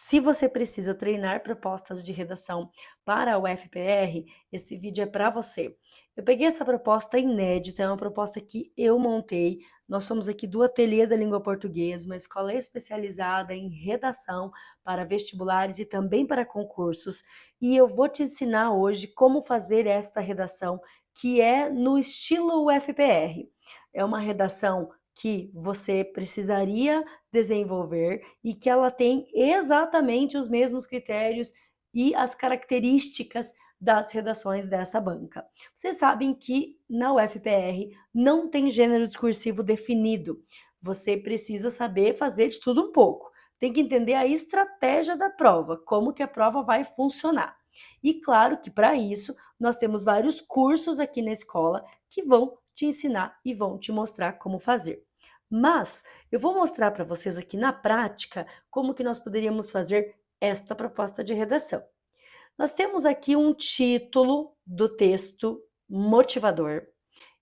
Se você precisa treinar propostas de redação para o FPR, esse vídeo é para você. Eu peguei essa proposta inédita, é uma proposta que eu montei. Nós somos aqui do Ateliê da Língua Portuguesa, uma escola especializada em redação para vestibulares e também para concursos. E eu vou te ensinar hoje como fazer esta redação, que é no estilo UFPR. É uma redação que você precisaria desenvolver e que ela tem exatamente os mesmos critérios e as características das redações dessa banca. Vocês sabem que na UFPR não tem gênero discursivo definido. Você precisa saber fazer de tudo um pouco. Tem que entender a estratégia da prova, como que a prova vai funcionar. E claro que para isso nós temos vários cursos aqui na escola que vão te ensinar e vão te mostrar como fazer. Mas eu vou mostrar para vocês aqui na prática como que nós poderíamos fazer esta proposta de redação. Nós temos aqui um título do texto motivador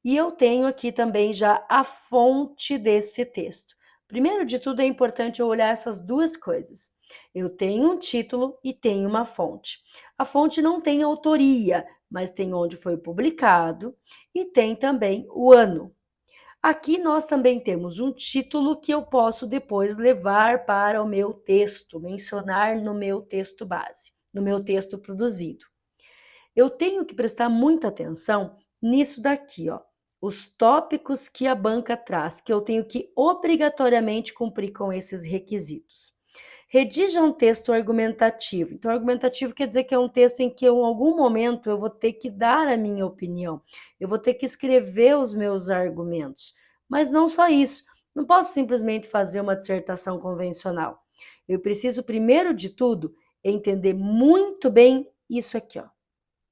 e eu tenho aqui também já a fonte desse texto. Primeiro de tudo é importante eu olhar essas duas coisas. Eu tenho um título e tenho uma fonte. A fonte não tem autoria, mas tem onde foi publicado e tem também o ano. Aqui nós também temos um título que eu posso depois levar para o meu texto, mencionar no meu texto base, no meu texto produzido. Eu tenho que prestar muita atenção nisso daqui, ó, os tópicos que a banca traz, que eu tenho que obrigatoriamente cumprir com esses requisitos. Redija um texto argumentativo. Então, argumentativo quer dizer que é um texto em que, em algum momento, eu vou ter que dar a minha opinião, eu vou ter que escrever os meus argumentos. Mas não só isso, não posso simplesmente fazer uma dissertação convencional. Eu preciso, primeiro de tudo, entender muito bem isso aqui, ó,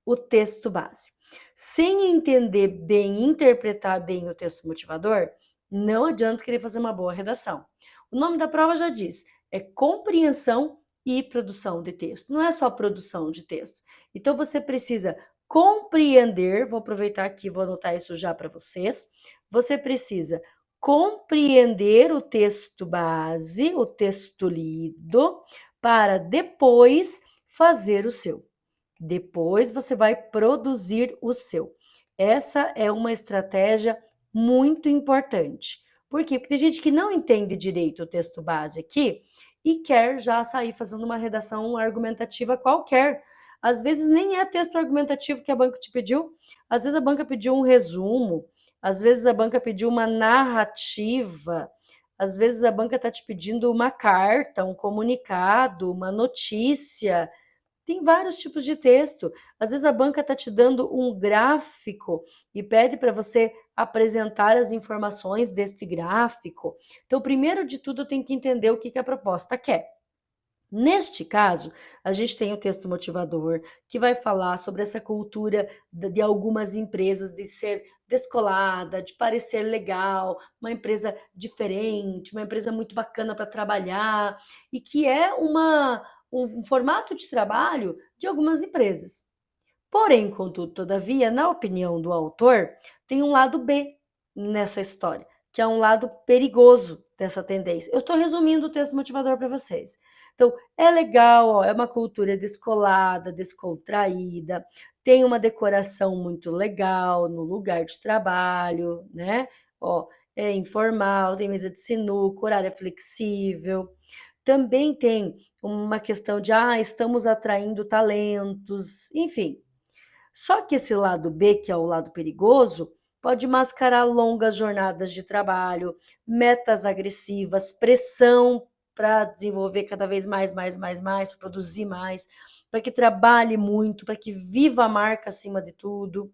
o texto base. Sem entender bem, interpretar bem o texto motivador, não adianta querer fazer uma boa redação. O nome da prova já diz, é compreensão e produção de texto. Não é só produção de texto. Então você precisa compreender, vou aproveitar aqui, vou anotar isso já para vocês. Você precisa compreender o texto base, o texto lido, para depois fazer o seu. Depois você vai produzir o seu. Essa é uma estratégia muito importante. Por quê? Porque tem gente que não entende direito o texto base aqui e quer já sair fazendo uma redação argumentativa qualquer. Às vezes nem é texto argumentativo que a banca te pediu, às vezes a banca pediu um resumo, às vezes a banca pediu uma narrativa, às vezes a banca está te pedindo uma carta, um comunicado, uma notícia. Tem vários tipos de texto. Às vezes a banca está te dando um gráfico e pede para você apresentar as informações desse gráfico. Então, primeiro de tudo, eu tenho que entender o que a proposta quer. Neste caso, a gente tem o texto motivador, que vai falar sobre essa cultura de algumas empresas de ser descolada, de parecer legal, uma empresa diferente, uma empresa muito bacana para trabalhar, e que é um formato de trabalho de algumas empresas. Porém, contudo, todavia, na opinião do autor, tem um lado B nessa história, que é um lado perigoso dessa tendência. Eu estou resumindo o texto motivador para vocês. Então, é legal, ó, é uma cultura descolada, descontraída, tem uma decoração muito legal no lugar de trabalho, né? Ó, é informal, tem mesa de sinuca, horário é flexível. Também tem uma questão de, estamos atraindo talentos, enfim. Só que esse lado B, que é o lado perigoso, pode mascarar longas jornadas de trabalho, metas agressivas, pressão para desenvolver cada vez mais, produzir mais, para que trabalhe muito, para que viva a marca acima de tudo.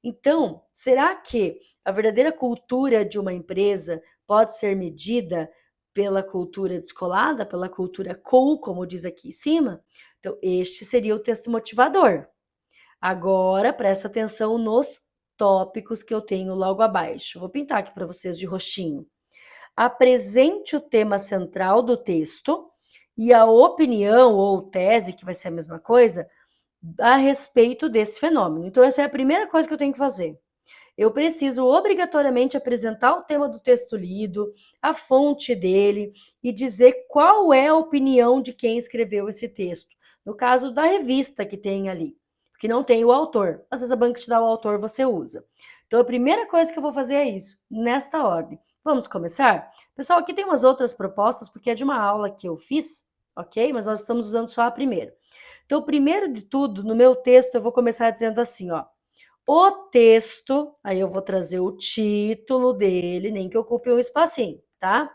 Então, será que a verdadeira cultura de uma empresa pode ser medida pela cultura descolada, pela cultura cool, como diz aqui em cima? Então, este seria o texto motivador. Agora, presta atenção nos tópicos que eu tenho logo abaixo. Vou pintar aqui para vocês de roxinho. Apresente o tema central do texto e a opinião ou tese, que vai ser a mesma coisa, a respeito desse fenômeno. Então, essa é a primeira coisa que eu tenho que fazer. eu preciso obrigatoriamente apresentar o tema do texto lido, a fonte dele e dizer qual é a opinião de quem escreveu esse texto. No caso da revista que tem ali, que não tem o autor. Às vezes a banca te dá o autor, você usa. Então a primeira coisa que eu vou fazer é isso, nessa ordem. Vamos começar? Pessoal, aqui tem umas outras propostas, porque é de uma aula que eu fiz, ok? Mas nós estamos usando só a primeira. Então, primeiro de tudo, no meu texto, eu vou começar dizendo assim, ó. O texto, aí eu vou trazer o título dele, nem que ocupe um espacinho, tá?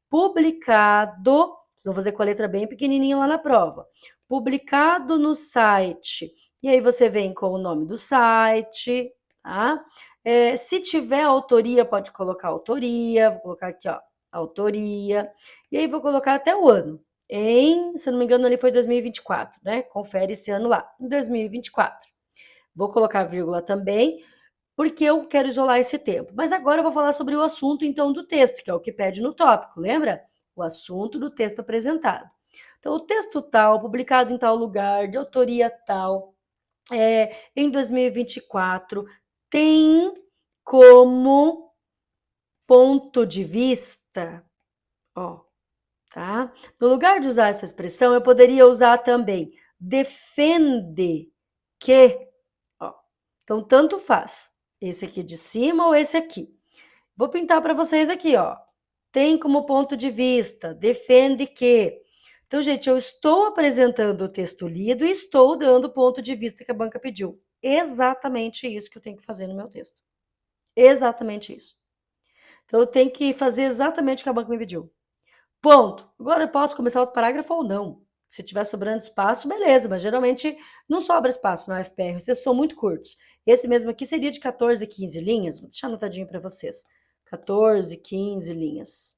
Publicado, vocês vão fazer com a letra bem pequenininha lá na prova. Publicado no site. E aí você vem com o nome do site, tá? Se tiver autoria, pode colocar autoria. Vou colocar aqui, ó, autoria. E aí vou colocar até o ano. Se eu não me engano, ali foi 2024, né? Confere esse ano lá, em 2024. Vou colocar vírgula também, porque eu quero isolar esse tempo. Mas agora eu vou falar sobre o assunto, então, do texto, que é o que pede no tópico, lembra? O assunto do texto apresentado. Então, o texto tal, publicado em tal lugar, de autoria tal, em 2024, tem como ponto de vista, ó, tá? No lugar de usar essa expressão, eu poderia usar também defende que, ó. Então, tanto faz. Esse aqui de cima ou esse aqui. Vou pintar para vocês aqui, ó. Tem como ponto de vista, defende que. Então, gente, eu estou apresentando o texto lido e estou dando o ponto de vista que a banca pediu. Exatamente isso que eu tenho que fazer no meu texto. Exatamente isso. Então, eu tenho que fazer exatamente o que a banca me pediu. Ponto. Agora eu posso começar outro parágrafo ou não. Se tiver sobrando espaço, beleza, mas geralmente não sobra espaço no UFPR, os textos são muito curtos. Esse mesmo aqui seria de 14 a 15 linhas, vou deixar anotadinho para vocês. 14, 15 linhas.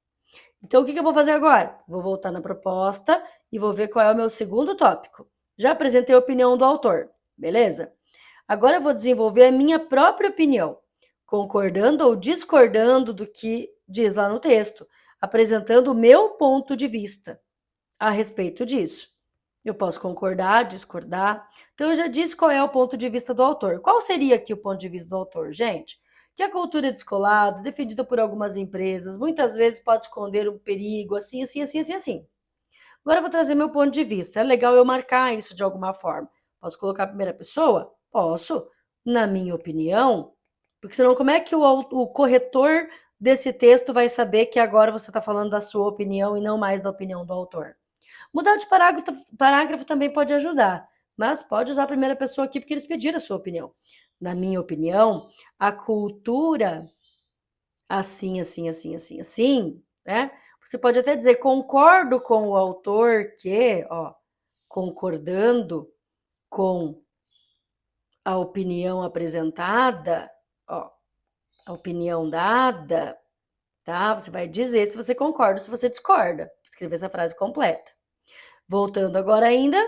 Então, o que eu vou fazer agora? Vou voltar na proposta e vou ver qual é o meu segundo tópico. Já apresentei a opinião do autor, beleza? Agora eu vou desenvolver a minha própria opinião, concordando ou discordando do que diz lá no texto, apresentando o meu ponto de vista a respeito disso. Eu posso concordar, discordar. Então, eu já disse qual é o ponto de vista do autor. Qual seria aqui o ponto de vista do autor, gente? Que a cultura descolada, defendida por algumas empresas, muitas vezes pode esconder um perigo, assim, assim, assim, assim, assim. Agora eu vou trazer meu ponto de vista. É legal eu marcar isso de alguma forma. Posso colocar a primeira pessoa? Posso. Na minha opinião, porque senão como é que o corretor desse texto vai saber que agora você está falando da sua opinião e não mais da opinião do autor? Mudar de parágrafo também pode ajudar, mas pode usar a primeira pessoa aqui porque eles pediram a sua opinião. Na minha opinião, a cultura assim, assim, assim, assim, assim, né? Você pode até dizer concordo com o autor que, ó, concordando com a opinião apresentada, ó, a opinião dada, tá? Você vai dizer se você concorda ou se você discorda. Escrever essa frase completa. Voltando agora ainda,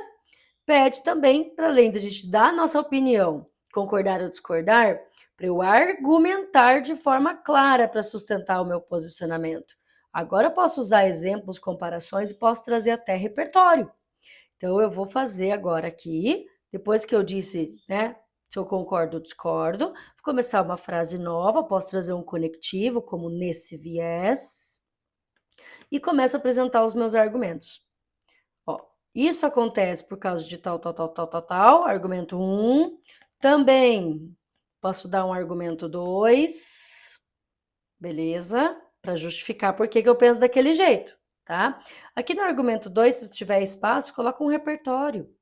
pede também, para além da gente dar a nossa opinião, concordar ou discordar, para eu argumentar de forma clara para sustentar o meu posicionamento. Agora eu posso usar exemplos, comparações e posso trazer até repertório. Então eu vou fazer agora aqui, depois que eu disse, né, se eu concordo ou discordo, vou começar uma frase nova, posso trazer um conectivo, como nesse viés, e começo a apresentar os meus argumentos. Ó, isso acontece por causa de tal, tal, tal, tal, tal, tal, argumento 1. Também posso dar um argumento 2, beleza? Para justificar por que eu penso daquele jeito, tá? Aqui no argumento 2, se tiver espaço, coloca um repertório.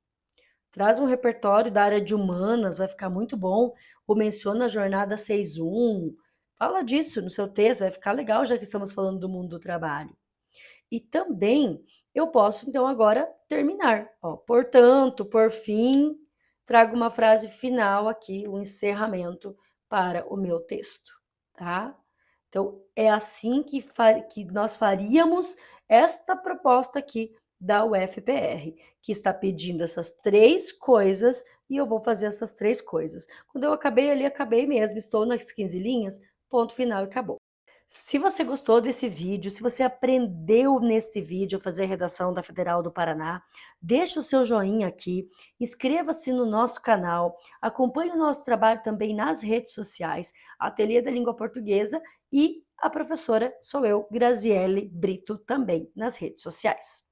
Traz um repertório da área de humanas, vai ficar muito bom. Ou menciona a jornada 6.1. Fala disso no seu texto, vai ficar legal, já que estamos falando do mundo do trabalho. E também eu posso, então, agora terminar. Ó, portanto, por fim, trago uma frase final aqui, um encerramento para o meu texto, tá? Então, é assim que nós faríamos esta proposta aqui da UFPR, que está pedindo essas 3 coisas e eu vou fazer essas 3 coisas. Quando eu acabei ali, acabei mesmo, estou nas 15 linhas, ponto final e acabou. Se você gostou desse vídeo, se você aprendeu neste vídeo a fazer redação da Federal do Paraná, deixa o seu joinha aqui, inscreva-se no nosso canal, acompanhe o nosso trabalho também nas redes sociais, Ateliê da Língua Portuguesa, e a professora sou eu, Graziele Brito, também nas redes sociais.